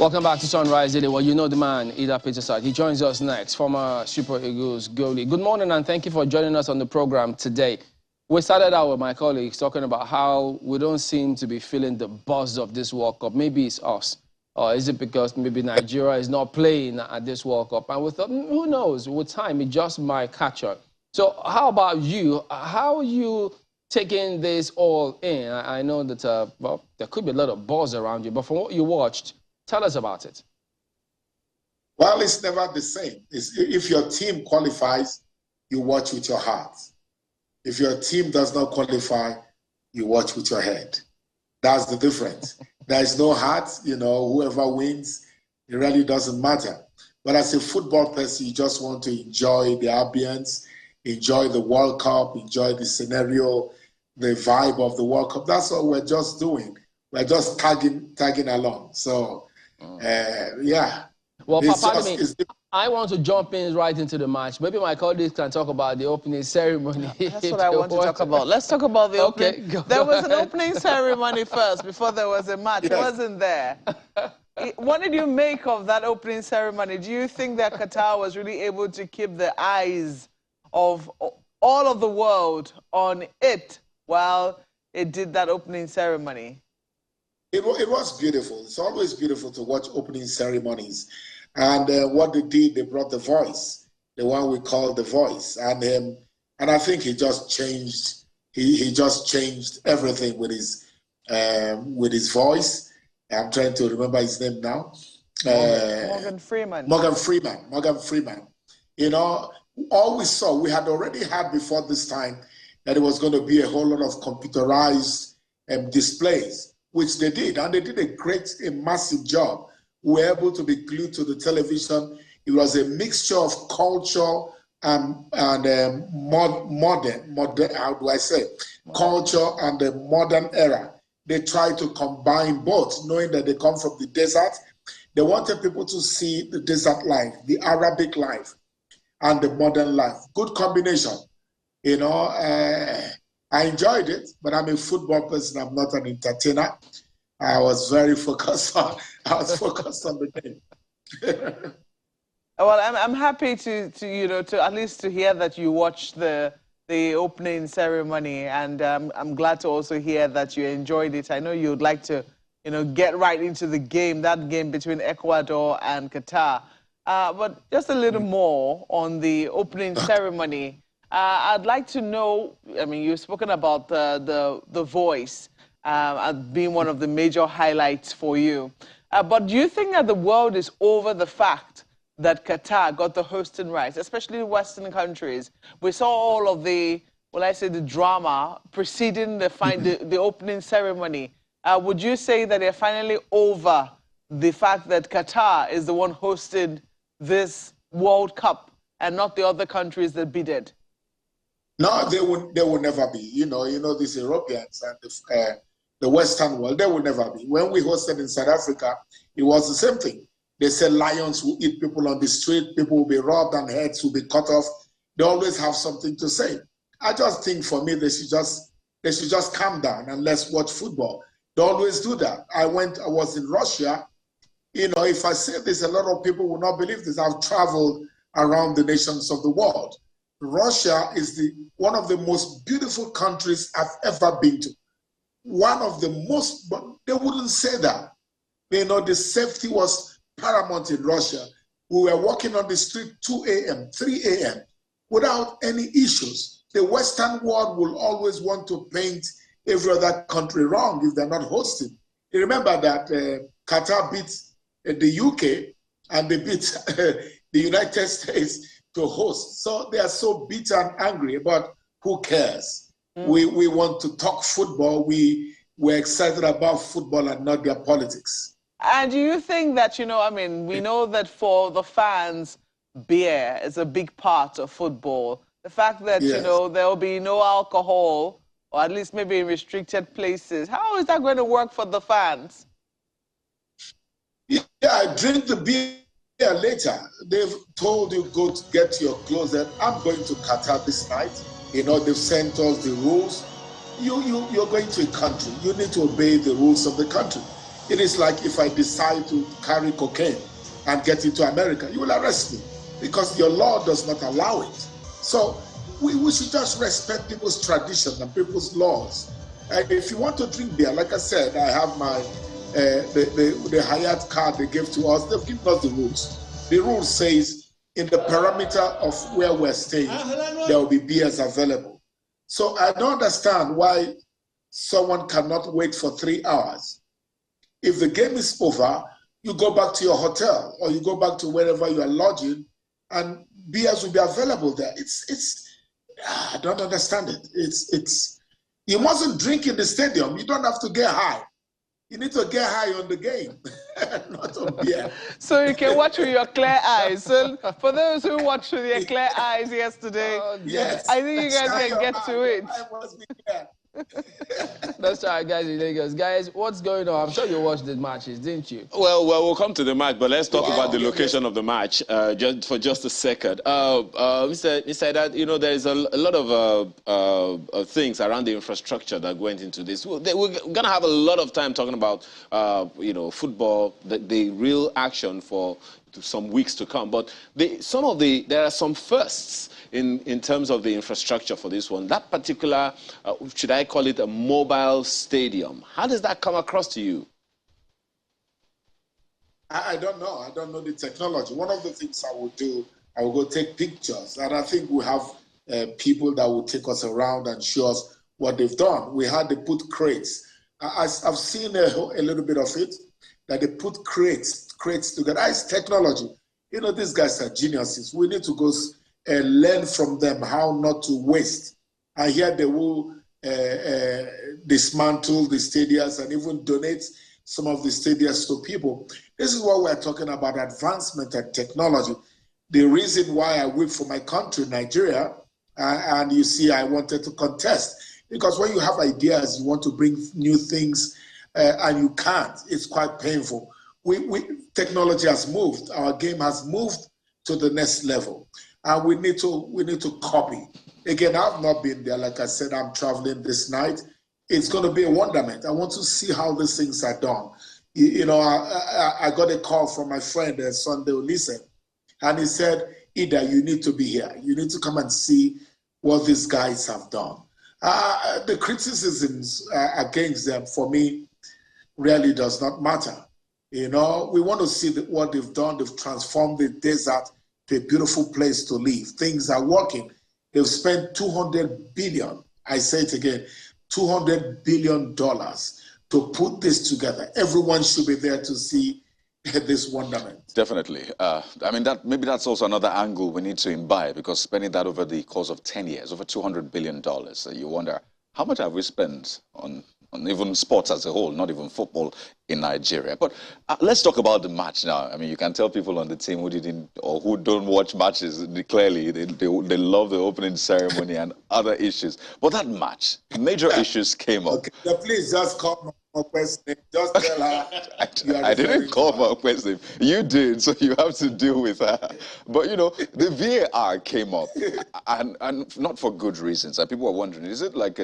Welcome back to Sunrise Daily. Well, you know the man, Idah Peterside. He joins us next, former Super Eagles goalie. Good morning, and thank you for joining us on the program today. We started out with my colleagues talking about how we don't seem to be feeling the buzz of this World Cup. Maybe it's us. Or is it because maybe Nigeria is not playing at this World Cup? And we thought, who knows, with time, it just might catch up. So how about you? How are you taking this all in? I know that, well, there could be a lot of buzz around you, but from what you watched, tell us about it. Well, it's never the same. If your team qualifies, you watch with your heart. If your team does not qualify, you watch with your head. That's the difference. There's no heart, you know, whoever wins, it really doesn't matter. But as a football person, you just want to enjoy the ambience, enjoy the World Cup, enjoy the scenario, the vibe of the World Cup. That's what we're just doing. We're just tagging along. So, yeah. Well, pardon me. I want to jump in right into the match. Maybe my colleagues can talk about the opening ceremony. That's what I want to talk about. Let's talk about the opening. There was an opening ceremony first before there was a match. Yes. It wasn't there. What did you make of that opening ceremony? Do you think that Qatar was really able to keep the eyes of all of the world on it while it did that opening ceremony? It was beautiful. It's always beautiful to watch opening ceremonies. And what they did, they brought the voice, the one we call the voice. And I think he just changed, he just changed everything with his voice. I'm trying to remember his name now. Morgan Freeman. Morgan Freeman. You know, all we saw, we had already had before this time that it was going to be a whole lot of computerized displays, which they did. And they did a massive job. We were able to be glued to the television. It was a mixture of culture and modern, how do I say, culture and the modern era. They tried to combine both, knowing that they come from the desert. They wanted people to see the desert life, the Arabic life, and the modern life. Good combination. You know, I enjoyed it, but I'm a football person. I'm not an entertainer. I was very focused on. I was focused on the game. Well, I'm happy to at least to hear that you watched the opening ceremony, and I'm glad to also hear that you enjoyed it. I know you'd like to, get right into the game, that game between Ecuador and Qatar. But just a little more on the opening ceremony. I'd like to know. I mean, you've spoken about the voice. Being one of the major highlights for you. But do you think that the world is over the fact that Qatar got the hosting rights, especially Western countries? We saw all of the, the drama preceding the opening ceremony. Would you say that they're finally over the fact that Qatar is the one hosting this World Cup and not the other countries that bid it? No, they will never be. You know, these Europeans and the Western world, they will never be. When we hosted in South Africa, it was the same thing. They said lions will eat people on the street, people will be robbed and heads will be cut off. They always have something to say. I just think for me, they should just calm down and let's watch football. They always do that. I was in Russia. You know, if I say this, a lot of people will not believe this. I've traveled around the nations of the world. Russia is one of the most beautiful countries I've ever been to. One of the most, but they wouldn't say that. You know, the safety was paramount in Russia. We were walking on the street 2 a.m., 3 a.m. without any issues. The Western world will always want to paint every other country wrong if they're not hosting. You remember that Qatar beat the UK and they beat the United States to host. So they are so bitter and angry, but who cares? We want to talk football. We're excited about football and not their politics. And do you think that, we know that for the fans, beer is a big part of football. The fact that, yes, there will be no alcohol, or at least maybe in restricted places. How is that going to work for the fans? Yeah, drink the beer later. They've told you, go to get your clothes. And I'm going to Qatar this night. You know, they've sent us the rules. You're going to a country. You need to obey the rules of the country. It is like if I decide to carry cocaine and get into America, you will arrest me because your law does not allow it. So we should just respect people's tradition and people's laws. If you want to drink beer, like I said, I have my the Hyatt card they gave to us. They've given us the rules. The rule says in the perimeter of where we're staying, there will be beers available. So I don't understand why someone cannot wait for 3 hours. If the game is over, you go back to your hotel or you go back to wherever you are lodging, and beers will be available there. I don't understand it. You mustn't drink in the stadium. You don't have to get high. You need to get high on the game, not on beer. So you can watch with your clear eyes. So for those who watched with their clear eyes yesterday, yes, I think you guys can get to it. I must be clear. That's right, guys in Lagos. Guys, what's going on? I'm sure you watched the matches, didn't you? Well, we'll come to the match, but let's talk about the location of the match just a second. Mr. Idah, you know, there's a lot of things around the infrastructure that went into this. We're going to have a lot of time talking about, you know, football, the real action for some weeks to come. But there are some firsts in terms of the infrastructure for this one. That particular, should I call it a mobile stadium? How does that come across to you? I don't know. I don't know the technology. One of the things I will do, I will go take pictures. And I think we have people that will take us around and show us what they've done. We had to put crates. I've seen a little bit of it, that they put crates together. It's technology. You know, these guys are geniuses. We need to go and learn from them how not to waste. I hear they will dismantle the stadiums and even donate some of the stadiums to people. This is what we're talking about, advancement and technology. The reason why I work for my country, Nigeria, and you see I wanted to contest, because when you have ideas, you want to bring new things and you can't, it's quite painful. Technology has moved. Our game has moved to the next level. And we need to copy. Again, I've not been there. Like I said, I'm traveling this night. It's going to be a wonderment. I want to see how these things are done. You know, I got a call from my friend, Sunday Olise, and he said, Idah, you need to be here. You need to come and see what these guys have done. The criticisms against them, for me, really does not matter. You know, we want to see what they've done. They've transformed the desert to a beautiful place to live. Things are working. They've spent $200 billion. I say it again, $200 billion to put this together. Everyone should be there to see this wonderment. Definitely. I mean, maybe that's also another angle we need to imbibe, because spending that over the course of 10 years, over $200 billion, you wonder, how much have we spent on even sports as a whole, not even football in Nigeria? But let's talk about the match now. I mean, you can tell people on the team who didn't or who don't watch matches clearly, they love the opening ceremony and other issues. But that match, major issues came up. Okay. So please just call my question. Just tell her. I didn't call my question. You did, so you have to deal with her. But, you know, the VAR came up, and not for good reasons. And people are wondering, is it like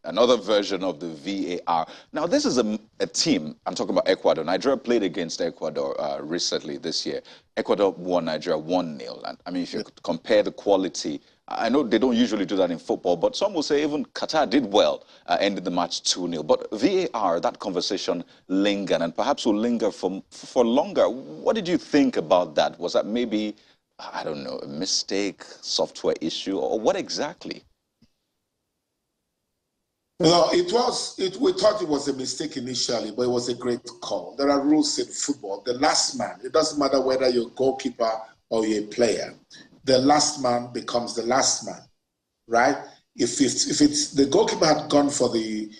another version of the VAR? Now, this is a team, I'm talking about Ecuador. Nigeria played against Ecuador recently this year. Ecuador won Nigeria 1-0. And I mean, if you compare the quality, I know they don't usually do that in football, but some will say even Qatar did well, ended the match 2-0. But VAR, that conversation lingered, and perhaps will linger for longer. What did you think about that? Was that maybe, I don't know, a mistake, software issue, or what exactly? No, we thought it was a mistake initially, but it was a great call. There are rules in football. The last man, it doesn't matter whether you're a goalkeeper or you're a player, the last man becomes the last man, right? If it's the goalkeeper had gone for the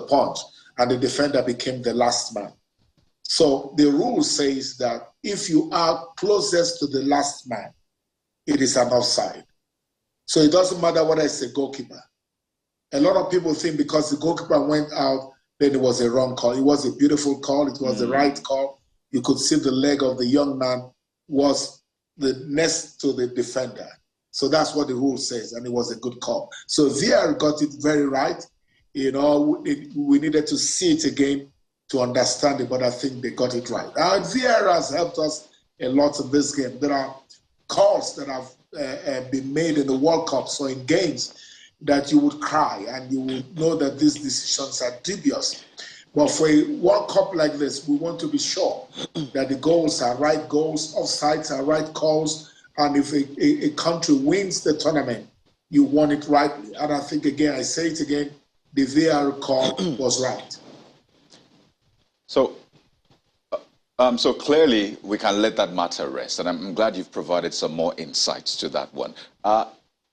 punch and the defender became the last man. So the rule says that if you are closest to the last man, it is an offside. So it doesn't matter whether it's a goalkeeper. A lot of people think because the goalkeeper went out, then it was a wrong call. It was a beautiful call. It was the right call. You could see the leg of the young man was the next to the defender. So that's what the rule says, and it was a good call. So VAR got it very right. You know, we needed to see it again to understand it, but I think they got it right. VAR has helped us a lot in this game. There are calls that have been made in the World Cup, so in games that you would cry and you would know that these decisions are dubious. But for a World Cup like this, we want to be sure that the goals are right goals, offsides are right calls, and if a country wins the tournament, you won it rightly. And I think, again, I say it again, the VAR call was right. So, so clearly we can let that matter rest, and I'm glad you've provided some more insights to that one.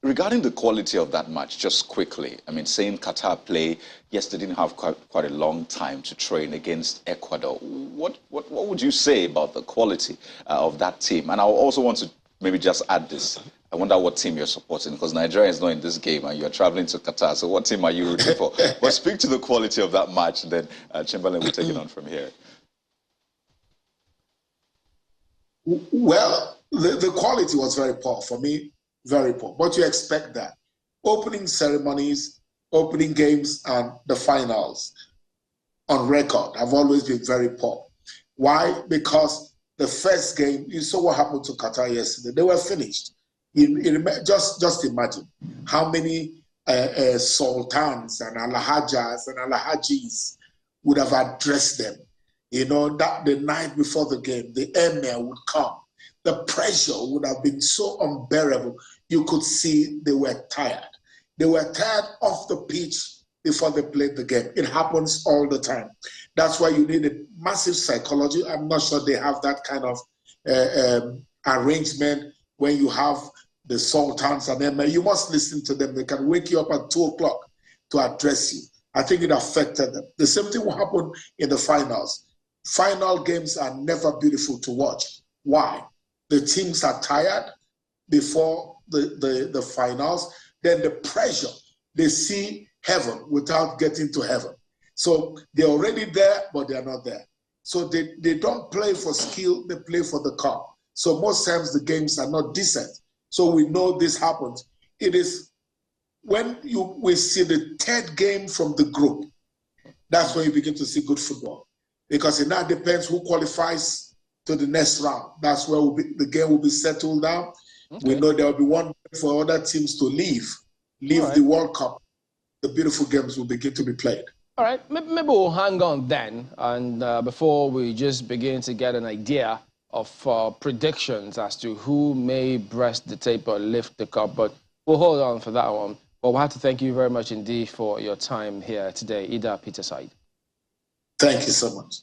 Regarding the quality of that match, just quickly, I mean, saying Qatar play, yes, they didn't have quite a long time to train against Ecuador. What would you say about the quality of that team? And I also want to maybe just add this. I wonder what team you're supporting, because Nigeria is not in this game and you're traveling to Qatar. So what team are you rooting for? But speak to the quality of that match, then Chamberlain will take it on from here. Well, the quality was very poor for me. Very poor. But you expect that. Opening ceremonies, opening games, and the finals on record have always been very poor. Why? Because the first game, you saw what happened to Qatar yesterday. They were finished. Just imagine how many sultans and alhajas and alhajis would have addressed them. You know, that the night before the game, the emir would come. The pressure would have been so unbearable. You could see they were tired. They were tired off the pitch before they played the game. It happens all the time. That's why you need a massive psychology. I'm not sure they have that kind of arrangement when you have the sultans and them. You must listen to them. They can wake you up at 2 o'clock to address you. I think it affected them. The same thing will happen in the finals. Final games are never beautiful to watch. Why? The teams are tired before the finals. Then the pressure, they see heaven without getting to heaven. So they're already there, but they're not there. So they don't play for skill, they play for the cup. So most times the games are not decent. So we know this happens. It is when we see the third game from the group, that's when you begin to see good football. Because it now depends who qualifies to the next round. That's where the game will be settled down. Okay. We know there will be one for other teams to leave right. The World Cup. The beautiful games will begin to be played. All right, maybe we'll hang on then, and before we just begin to get an idea of predictions as to who may breast the tape or lift the cup, but we'll hold on for that one. But we'll have to thank you very much indeed for your time here today, Idah Peterside. Thank you so much.